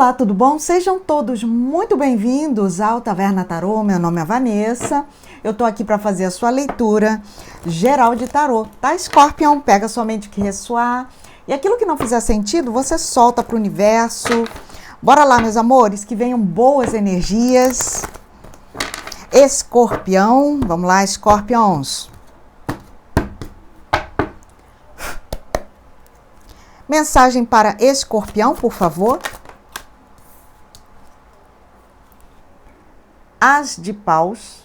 Olá, tudo bom? Sejam todos muito bem-vindos ao Taverna Tarô. Meu nome é Vanessa. Eu tô aqui para fazer a sua leitura geral de tarô, tá? Scorpion, pega somente o que ressoar. E aquilo que não fizer sentido, você solta para o universo. Bora lá, meus amores, que venham boas energias. Escorpião, vamos lá, Scorpions. Mensagem para Escorpião, por favor. As de paus.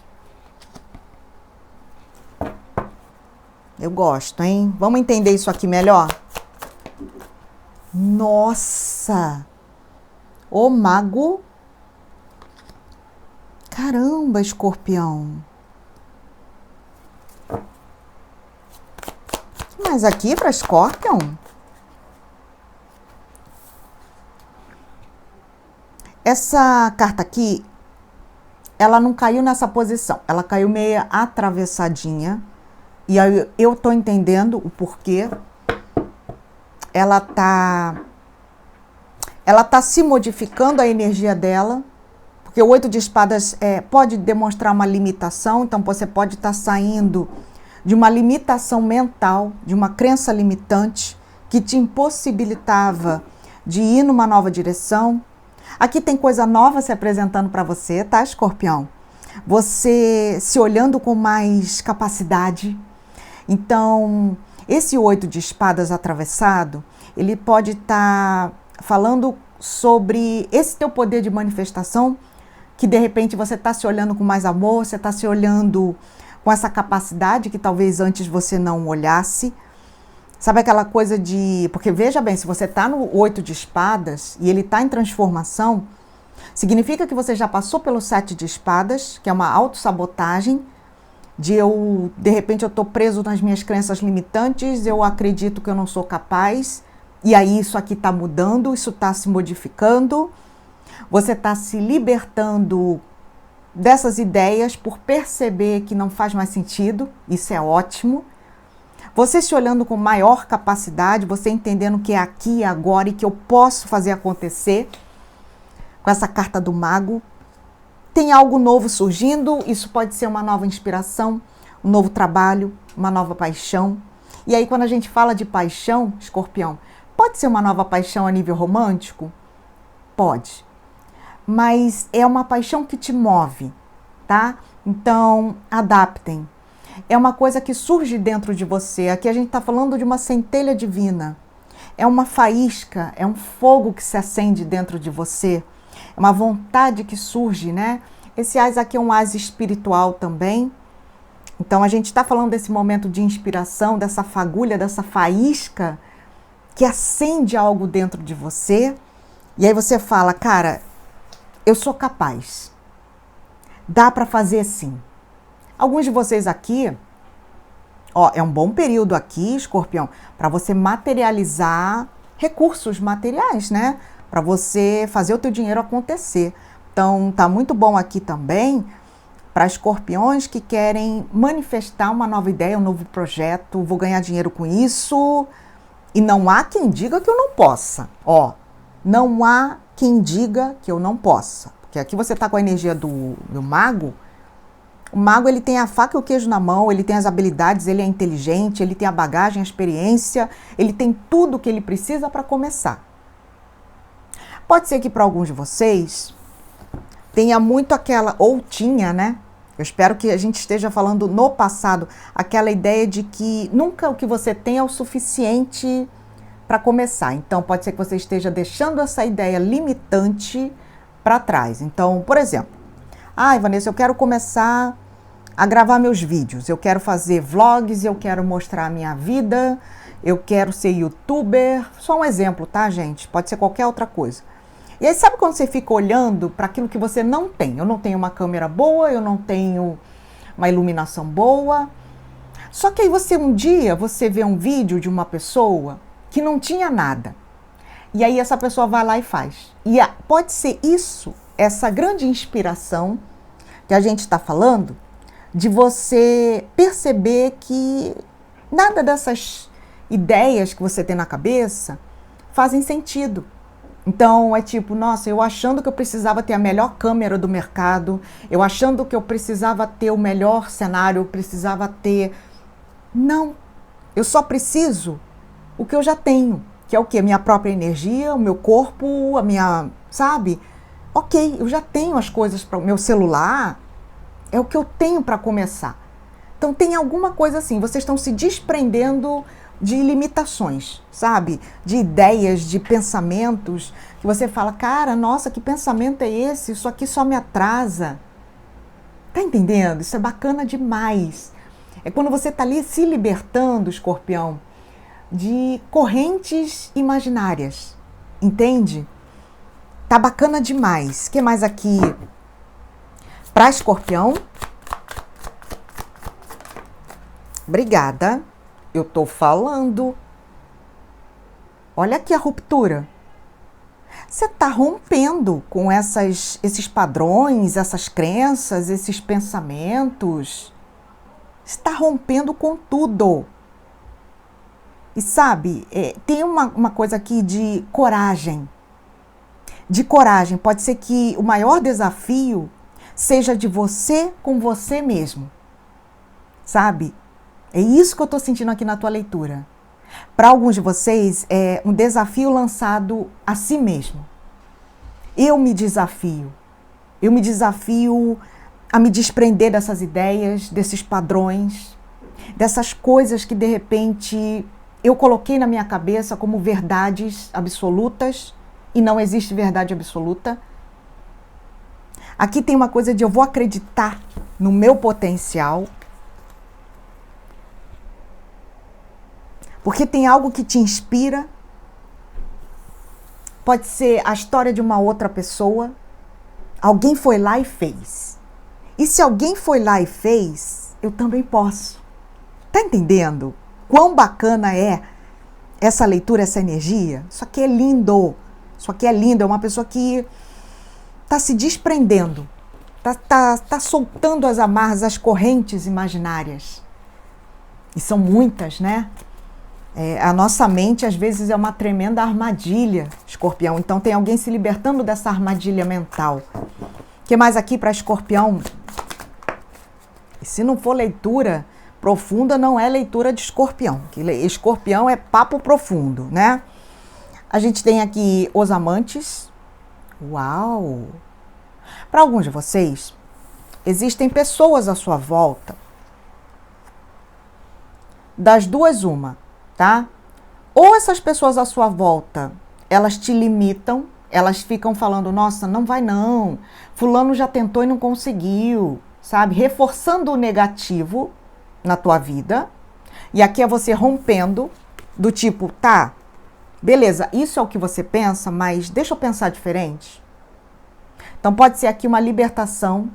Eu gosto, hein? Vamos entender isso aqui melhor? Nossa! O mago. Caramba, Escorpião. Mas aqui para Scorpion? Essa carta aqui, ela não caiu nessa posição. Ela caiu meio atravessadinha. E aí eu tô entendendo o porquê. Ela tá se modificando a energia dela. Porque o 8 de espadas pode demonstrar uma limitação. Então você pode estar saindo de uma limitação mental, de uma crença limitante que te impossibilitava de ir numa nova direção. Aqui tem coisa nova se apresentando para você, tá, Escorpião? Você se olhando com mais capacidade. Então, esse 8 de espadas atravessado, ele pode estar falando sobre esse teu poder de manifestação, que de repente você está se olhando com mais amor, você está se olhando com essa capacidade que talvez antes você não olhasse. Sabe aquela coisa de... Porque veja bem, se você está no 8 de espadas e ele está em transformação, significa que você já passou pelo 7 de espadas, que é uma autossabotagem, de repente eu estou preso nas minhas crenças limitantes, eu acredito que eu não sou capaz, e aí isso aqui está mudando, isso está se modificando, você está se libertando dessas ideias por perceber que não faz mais sentido, isso é ótimo. Você se olhando com maior capacidade, você entendendo que é aqui e agora e que eu posso fazer acontecer com essa carta do mago. Tem algo novo surgindo, isso pode ser uma nova inspiração, um novo trabalho, uma nova paixão. E aí quando a gente fala de paixão, Escorpião, pode ser uma nova paixão a nível romântico? Pode. Mas é uma paixão que te move, tá? Então, adaptem. É uma coisa que surge dentro de você. Aqui a gente está falando de uma centelha divina. É uma faísca, é um fogo que se acende dentro de você. É uma vontade que surge, né? Esse ás aqui é um ás espiritual também. Então a gente está falando desse momento de inspiração, dessa fagulha, dessa faísca que acende algo dentro de você. E aí você fala, cara, eu sou capaz. Dá para fazer sim. Alguns de vocês aqui, é um bom período aqui, Escorpião, para você materializar recursos materiais, né? Para você fazer o teu dinheiro acontecer. Então, tá muito bom aqui também para escorpiões que querem manifestar uma nova ideia, um novo projeto, vou ganhar dinheiro com isso. E não há quem diga que eu não possa. Não há quem diga que eu não possa. Porque aqui você tá com a energia do mago. O mago, ele tem a faca e o queijo na mão, ele tem as habilidades, ele é inteligente, ele tem a bagagem, a experiência, ele tem tudo o que ele precisa para começar. Pode ser que para alguns de vocês tenha muito aquela, ou tinha, né? Eu espero que a gente esteja falando no passado, aquela ideia de que nunca o que você tem é o suficiente para começar. Então, pode ser que você esteja deixando essa ideia limitante para trás. Então, por exemplo, Vanessa, eu quero começar a gravar meus vídeos, eu quero fazer vlogs, eu quero mostrar a minha vida, eu quero ser youtuber, só um exemplo, tá, gente? Pode ser qualquer outra coisa. E aí, sabe quando você fica olhando para aquilo que você não tem? Eu não tenho uma câmera boa, eu não tenho uma iluminação boa. Só que aí um dia você vê um vídeo de uma pessoa que não tinha nada. E aí essa pessoa vai lá e faz. E pode ser isso, essa grande inspiração que a gente está falando, de você perceber que nada dessas ideias que você tem na cabeça fazem sentido. Então é tipo, nossa, eu achando que eu precisava ter a melhor câmera do mercado, eu achando que eu precisava ter o melhor cenário, eu precisava ter. Não, eu só preciso o que eu já tenho, que é o quê? Minha própria energia, o meu corpo, a minha, sabe? Ok, eu já tenho as coisas para o meu celular, é o que eu tenho para começar. Então tem alguma coisa assim, vocês estão se desprendendo de limitações, sabe? De ideias, de pensamentos, que você fala, cara, nossa, que pensamento é esse? Isso aqui só me atrasa. Tá entendendo? Isso é bacana demais. É quando você tá ali se libertando, Escorpião, de correntes imaginárias. Entende? Tá bacana demais. O que mais aqui? Para Escorpião. Obrigada. Eu tô falando. Olha aqui a ruptura. Você tá rompendo com esses padrões, essas crenças, esses pensamentos. Está rompendo com tudo. E sabe, tem uma coisa aqui de coragem. De coragem. Pode ser que o maior desafio seja de você com você mesmo. Sabe? É isso que eu estou sentindo aqui na tua leitura. Para alguns de vocês, é um desafio lançado a si mesmo. Eu me desafio a me desprender dessas ideias, desses padrões, dessas coisas que de repente eu coloquei na minha cabeça como verdades absolutas e não existe verdade absoluta. Aqui tem uma coisa de eu vou acreditar no meu potencial, porque tem algo que te inspira. Pode ser a história de uma outra pessoa. Alguém foi lá e fez. E se alguém foi lá e fez, eu também posso. Tá entendendo? Quão bacana é essa leitura, essa energia? Isso aqui é lindo. Isso aqui é lindo. É uma pessoa que tá se desprendendo. Tá soltando as amarras, as correntes imaginárias. E são muitas, né? A nossa mente, às vezes, é uma tremenda armadilha, Escorpião. Então, tem alguém se libertando dessa armadilha mental. O que mais aqui para Escorpião? E se não for leitura profunda, não é leitura de Escorpião. Que Escorpião é papo profundo, né? A gente tem aqui os amantes. Uau! Para alguns de vocês, existem pessoas à sua volta. Das duas, uma. Tá? Ou essas pessoas à sua volta, elas te limitam, elas ficam falando, nossa, não vai não, fulano já tentou e não conseguiu, sabe? Reforçando o negativo na tua vida. E aqui é você rompendo, do tipo, tá, beleza, isso é o que você pensa, mas deixa eu pensar diferente. Então pode ser aqui uma libertação,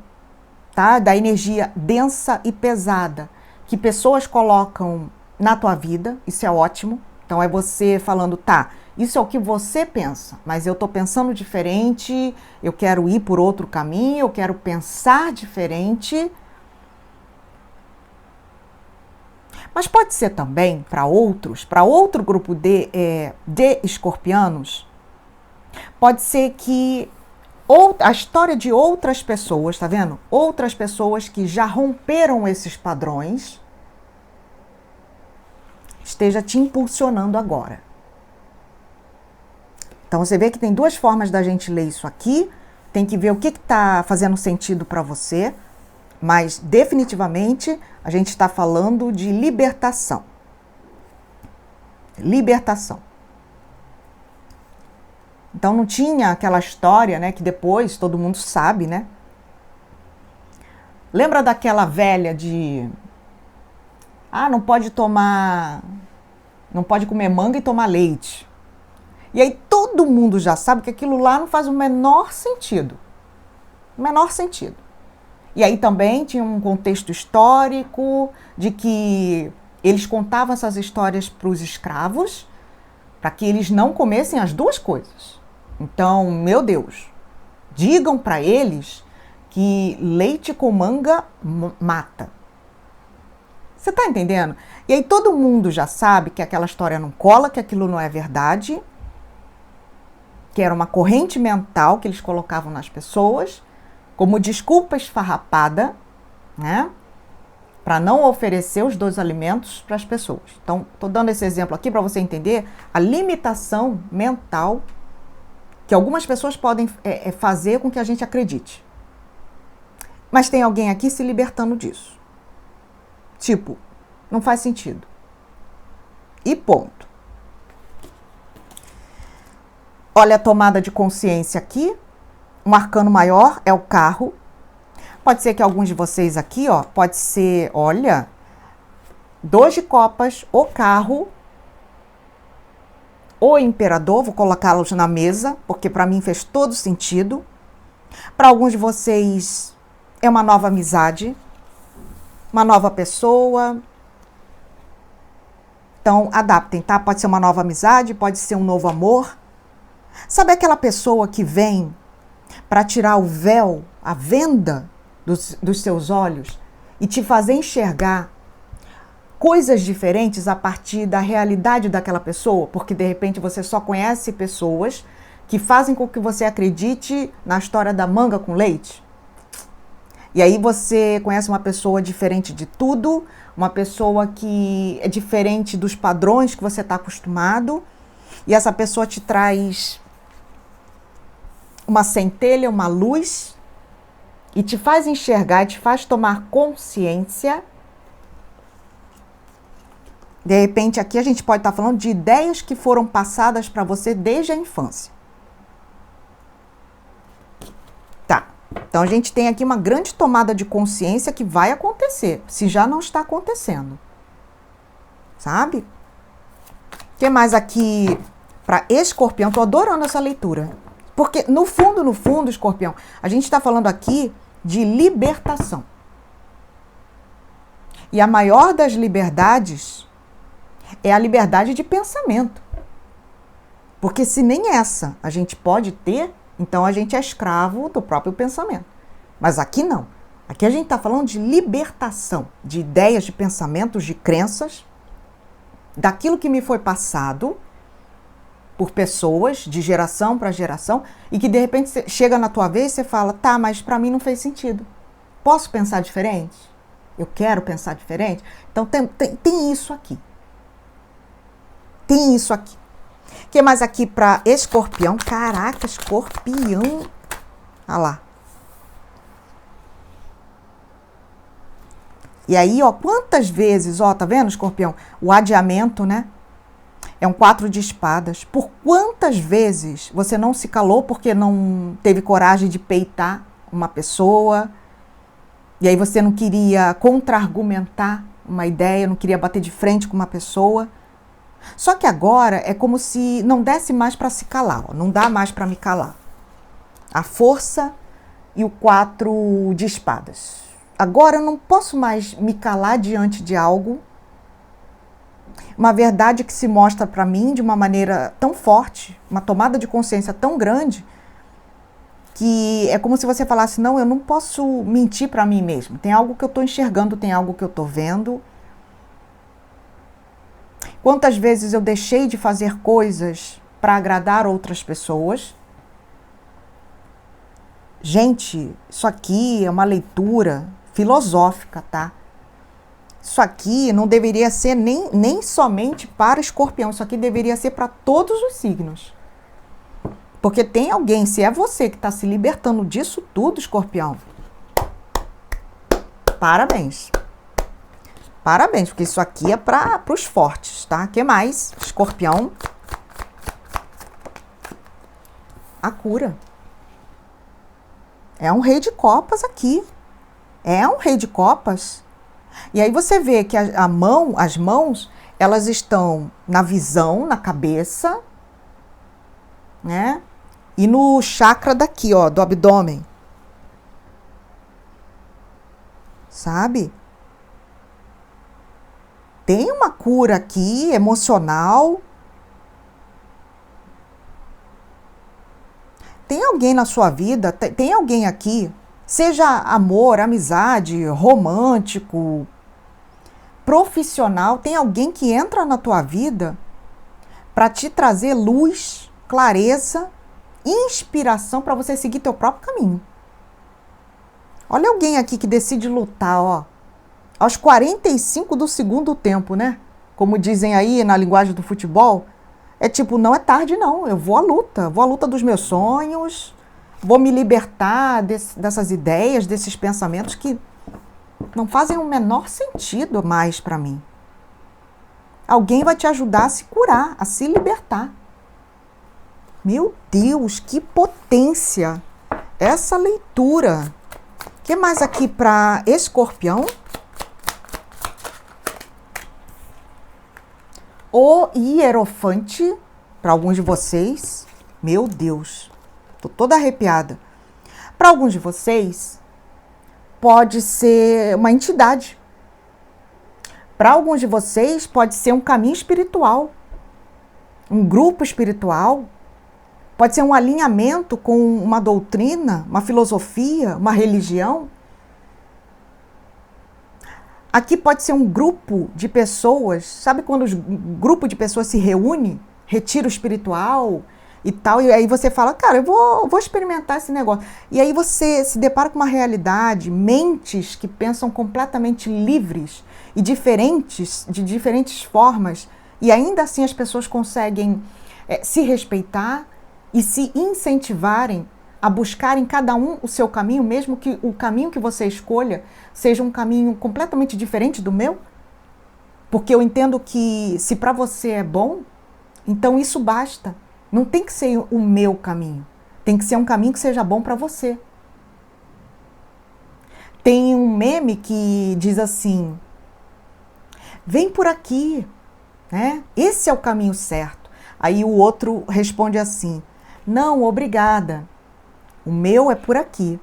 tá? Da energia densa e pesada que pessoas colocam na tua vida, isso é ótimo. Então é você falando, tá, isso é o que você pensa, mas eu tô pensando diferente, eu quero ir por outro caminho, eu quero pensar diferente. Mas pode ser também para outros, para outro grupo de escorpianos, pode ser que a história de outras pessoas, tá vendo? Outras pessoas que já romperam esses padrões, esteja te impulsionando agora. Então você vê que tem duas formas da gente ler isso aqui. Tem que ver o que está fazendo sentido para você, mas definitivamente a gente está falando de libertação. Libertação. Então não tinha aquela história, né, que depois todo mundo sabe, né? Lembra daquela velha de não pode comer manga e tomar leite. E aí todo mundo já sabe que aquilo lá não faz o menor sentido. O menor sentido. E aí também tinha um contexto histórico de que eles contavam essas histórias para os escravos, para que eles não comessem as duas coisas. Então, meu Deus, digam para eles que leite com manga mata. Você tá entendendo? E aí todo mundo já sabe que aquela história não cola, que aquilo não é verdade. que era uma corrente mental que eles colocavam nas pessoas, como desculpa esfarrapada, né? Para não oferecer os dois alimentos para as pessoas. Então, estou dando esse exemplo aqui para você entender a limitação mental que algumas pessoas podem fazer com que a gente acredite. Mas tem alguém aqui se libertando disso. Tipo, não faz sentido. E ponto. Olha a tomada de consciência aqui. Um arcano maior é o carro. Pode ser que alguns de vocês aqui, ó, pode ser, olha, 2 de copas, o carro, o imperador, vou colocá-los na mesa, porque para mim fez todo sentido. Para alguns de vocês é uma nova amizade, uma nova pessoa. Então, adaptem, tá? Pode ser uma nova amizade, pode ser um novo amor. Sabe aquela pessoa que vem para tirar o véu, a venda dos seus olhos e te fazer enxergar coisas diferentes a partir da realidade daquela pessoa? Porque, de repente, você só conhece pessoas que fazem com que você acredite na história da manga com leite. E aí você conhece uma pessoa diferente de tudo, uma pessoa que é diferente dos padrões que você está acostumado, e essa pessoa te traz uma centelha, uma luz, e te faz enxergar, e te faz tomar consciência. De repente, aqui a gente pode estar falando de ideias que foram passadas para você desde a infância. Tá. Então, a gente tem aqui uma grande tomada de consciência que vai acontecer, se já não está acontecendo. Sabe? O que mais aqui para Escorpião? Estou adorando essa leitura. Porque, no fundo, Escorpião, a gente está falando aqui de libertação. E a maior das liberdades é a liberdade de pensamento. Porque se nem essa a gente pode ter, então a gente é escravo do próprio pensamento. Mas aqui não. Aqui a gente está falando de libertação, de ideias, de pensamentos, de crenças, daquilo que me foi passado por pessoas, de geração para geração, e que de repente você chega na tua vez e você fala, tá, mas para mim não fez sentido. Posso pensar diferente? Eu quero pensar diferente? Então tem isso aqui. Tem isso aqui. O que mais aqui para Escorpião? Caraca, Escorpião. Olha lá. E aí, ó, quantas vezes, ó, tá vendo, Escorpião? O adiamento, né? É um 4 de espadas. Por quantas vezes você não se calou porque não teve coragem de peitar uma pessoa? E aí você não queria contra-argumentar uma ideia, não queria bater de frente com uma pessoa? Só que agora é como se não desse mais para se calar, ó, não dá mais para me calar. A força e o 4 de espadas. Agora eu não posso mais me calar diante de algo, uma verdade que se mostra para mim de uma maneira tão forte, uma tomada de consciência tão grande, que é como se você falasse, não, eu não posso mentir para mim mesmo. Tem algo que eu estou enxergando, tem algo que eu estou vendo. Quantas vezes eu deixei de fazer coisas para agradar outras pessoas? Gente, isso aqui é uma leitura filosófica, tá? Isso aqui não deveria ser nem somente para Escorpião, isso aqui deveria ser para todos os signos. Porque tem alguém, se é você que está se libertando disso tudo, Escorpião, parabéns. Parabéns, porque isso aqui é para os fortes, tá? O que mais? Escorpião. A cura. É um rei de copas aqui. É um rei de copas. E aí você vê que as mãos, elas estão na visão, na cabeça, né? E no chakra daqui, ó, do abdômen. Sabe? Tem uma cura aqui, emocional. Tem alguém na sua vida, tem alguém aqui, seja amor, amizade, romântico, profissional, tem alguém que entra na tua vida para te trazer luz, clareza inspiração para você seguir teu próprio caminho. Olha alguém aqui que decide lutar, ó, aos 45 do segundo tempo, né? Como dizem aí na linguagem do futebol, é tipo, não é tarde não, eu vou à luta dos meus sonhos, vou me libertar dessas ideias, desses pensamentos que não fazem o menor sentido mais para mim. Alguém vai te ajudar a se curar, a se libertar. Meu Deus, que potência essa leitura. O que mais aqui para Escorpião? O Hierofante, para alguns de vocês. Meu Deus, tô toda arrepiada. Para alguns de vocês, pode ser uma entidade. Para alguns de vocês, pode ser um caminho espiritual, um grupo espiritual, pode ser um alinhamento com uma doutrina, uma filosofia, uma religião. Aqui pode ser um grupo de pessoas, sabe quando um grupo de pessoas se reúne, retiro espiritual e tal, e aí você fala, cara, eu vou experimentar esse negócio. E aí você se depara com uma realidade, mentes que pensam completamente livres e diferentes, de diferentes formas, e ainda assim as pessoas conseguem se respeitar e se incentivarem a buscarem cada um o seu caminho, mesmo que o caminho que você escolha seja um caminho completamente diferente do meu. Porque eu entendo que se para você é bom, então isso basta. Não tem que ser o meu caminho. Tem que ser um caminho que seja bom para você. Tem um meme que diz assim, vem por aqui, né? Esse é o caminho certo. Aí o outro responde assim, não, obrigada. O meu é por aqui.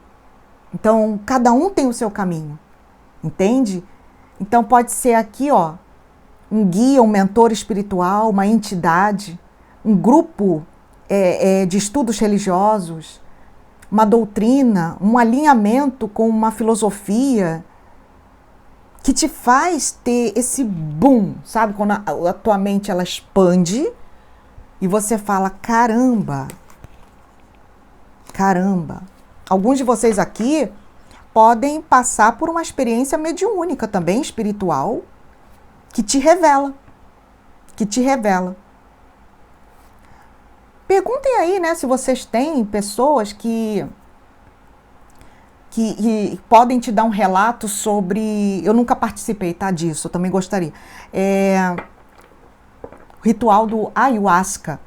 Então, cada um tem o seu caminho. Entende? Então, pode ser aqui, ó, um guia, um mentor espiritual, uma entidade, um grupo de estudos religiosos, uma doutrina, um alinhamento com uma filosofia que te faz ter esse boom, sabe? Quando a tua mente ela expande e você fala, caramba, alguns de vocês aqui podem passar por uma experiência mediúnica também, espiritual, que te revela. Perguntem aí, né, se vocês têm pessoas que podem te dar um relato sobre... Eu nunca participei, tá, disso, eu também gostaria. O ritual do ayahuasca,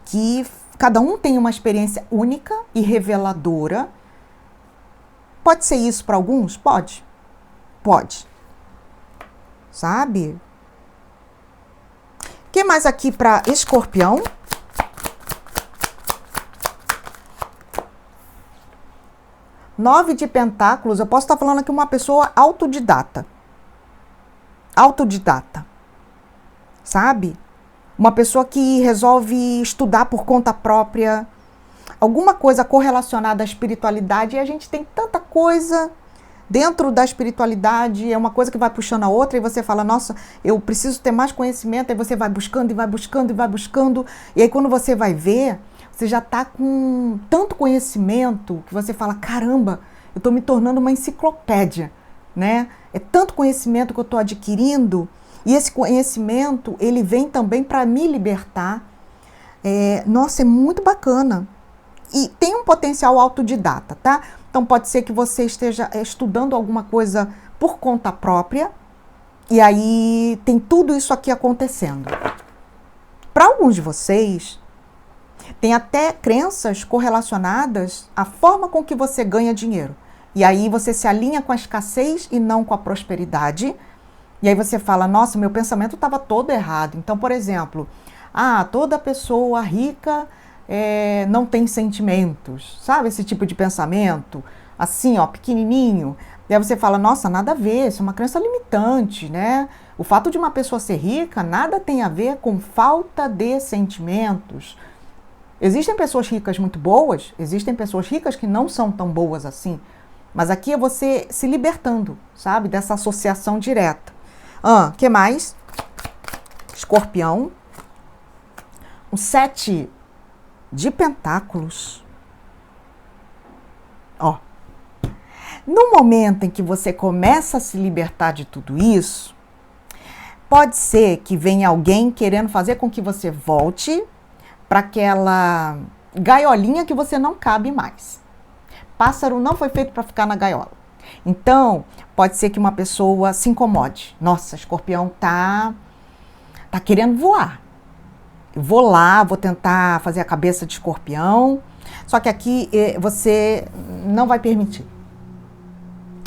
que cada um tem uma experiência única e reveladora. Pode ser isso para alguns? Pode. Sabe? O que mais aqui para Escorpião? Nove de Pentáculos, eu posso estar falando aqui uma pessoa autodidata. Sabe? Uma pessoa que resolve estudar por conta própria, alguma coisa correlacionada à espiritualidade, e a gente tem tanta coisa dentro da espiritualidade, é uma coisa que vai puxando a outra, e você fala, nossa, eu preciso ter mais conhecimento, aí você vai buscando, e aí quando você vai ver, você já está com tanto conhecimento, que você fala, caramba, eu estou me tornando uma enciclopédia, né? É tanto conhecimento que eu estou adquirindo, e esse conhecimento, ele vem também para me libertar. Nossa, é muito bacana. E tem um potencial autodidata, tá? Então pode ser que você esteja estudando alguma coisa por conta própria, e aí tem tudo isso aqui acontecendo. Para alguns de vocês, tem até crenças correlacionadas à forma com que você ganha dinheiro. E aí você se alinha com a escassez e não com a prosperidade. E aí você fala, nossa, meu pensamento estava todo errado. Então, por exemplo, toda pessoa rica não tem sentimentos. Sabe esse tipo de pensamento? Assim, ó, pequenininho. E aí você fala, nossa, nada a ver, isso é uma crença limitante, né? O fato de uma pessoa ser rica nada tem a ver com falta de sentimentos. Existem pessoas ricas muito boas, existem pessoas ricas que não são tão boas assim. Mas aqui é você se libertando, sabe? Dessa associação direta. Que mais? Escorpião. O 7 de pentáculos. Ó, no momento em que você começa a se libertar de tudo isso, pode ser que venha alguém querendo fazer com que você volte para aquela gaiolinha que você não cabe mais. Pássaro não foi feito para ficar na gaiola. Então, pode ser que uma pessoa se incomode. Nossa, escorpião tá querendo voar. Eu vou lá, vou tentar fazer a cabeça de escorpião, só que aqui você não vai permitir.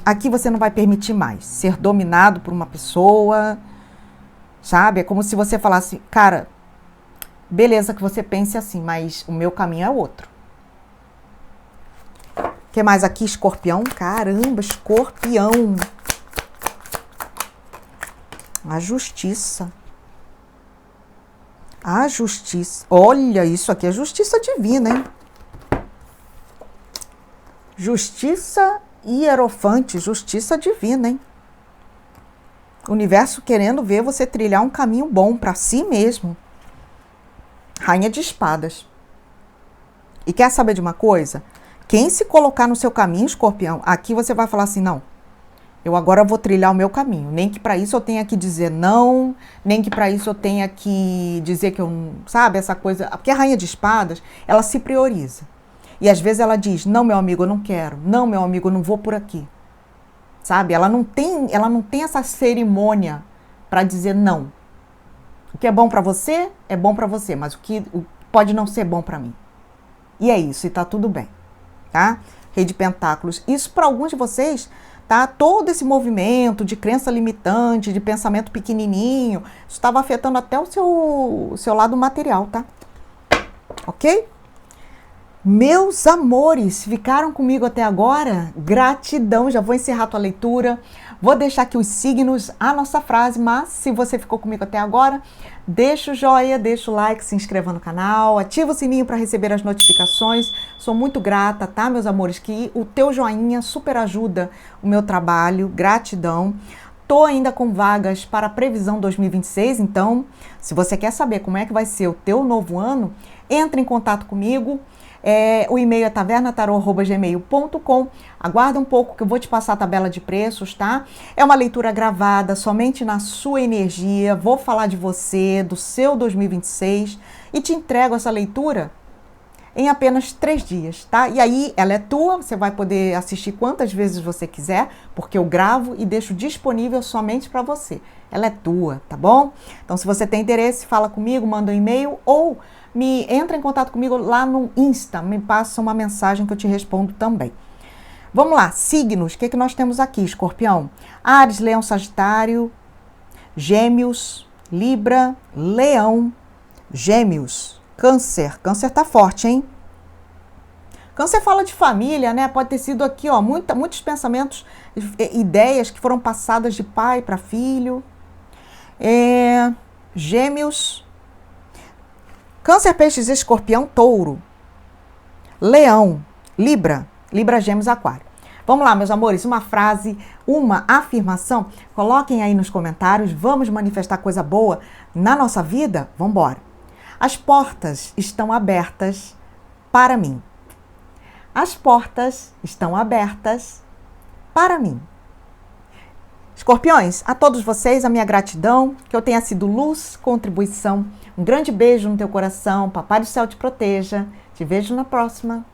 Aqui você não vai permitir mais ser dominado por uma pessoa, sabe? É como se você falasse, cara, beleza que você pense assim, mas o meu caminho é outro. O que mais aqui? Escorpião. Caramba, escorpião. A justiça. A justiça. Olha, isso aqui é justiça divina, hein? Justiça hierofante, justiça divina, hein? O universo querendo ver você trilhar um caminho bom para si mesmo. Rainha de espadas. E quer saber de uma coisa? Quem se colocar no seu caminho, escorpião, aqui você vai falar assim, não, eu agora vou trilhar o meu caminho. Nem que para isso eu tenha que dizer não, nem que para isso eu tenha que dizer que eu, sabe, essa coisa. Porque a rainha de espadas, ela se prioriza. E às vezes ela diz, não, meu amigo, eu não quero. Não, meu amigo, eu não vou por aqui. Sabe, ela não tem essa cerimônia para dizer não. O que é bom para você, é bom para você, mas o que pode não ser bom para mim. E é isso, e tá tudo bem, tá? Rei de Pentáculos. Isso para alguns de vocês, tá? Todo esse movimento de crença limitante, de pensamento pequenininho, isso estava afetando até o seu lado material, tá? Ok? Meus amores, ficaram comigo até agora? Gratidão, já vou encerrar a tua leitura. Vou deixar aqui os signos, a nossa frase, mas se você ficou comigo até agora, deixa o joinha, deixa o like, se inscreva no canal, ativa o sininho para receber as notificações. Sou muito grata, tá, meus amores, que o teu joinha super ajuda o meu trabalho. Gratidão. Tô ainda com vagas para a previsão 2026, então, se você quer saber como é que vai ser o teu novo ano, entre em contato comigo. O e-mail é tavernatarô@gmail.com. Aguarda um pouco que eu vou te passar a tabela de preços, tá? É uma leitura gravada somente na sua energia. Vou falar de você, do seu 2026 e te entrego essa leitura em apenas 3 dias, tá? E aí ela é tua, você vai poder assistir quantas vezes você quiser, porque eu gravo e deixo disponível somente para você. Ela é tua, tá bom? Então, se você tem interesse, fala comigo, manda um e-mail ou entra em contato comigo lá no Insta, me passa uma mensagem que eu te respondo também. Vamos lá, signos, o que nós temos aqui, escorpião? Áries, Leão, Sagitário, Gêmeos, Libra, Leão, Gêmeos, Câncer. Câncer tá forte, hein? Câncer fala de família, né? Pode ter sido aqui, ó, muitos pensamentos, ideias que foram passadas de pai para filho. Gêmeos, Câncer, Peixes, Escorpião, Touro, Leão, Libra, Gêmeos, Aquário. Vamos lá, meus amores, uma frase, uma afirmação, coloquem aí nos comentários, vamos manifestar coisa boa na nossa vida? Vamos embora. As portas estão abertas para mim. As portas estão abertas para mim. Escorpiões, a todos vocês, a minha gratidão, que eu tenha sido luz, contribuição. Um grande beijo no teu coração, Papai do Céu te proteja. Te vejo na próxima.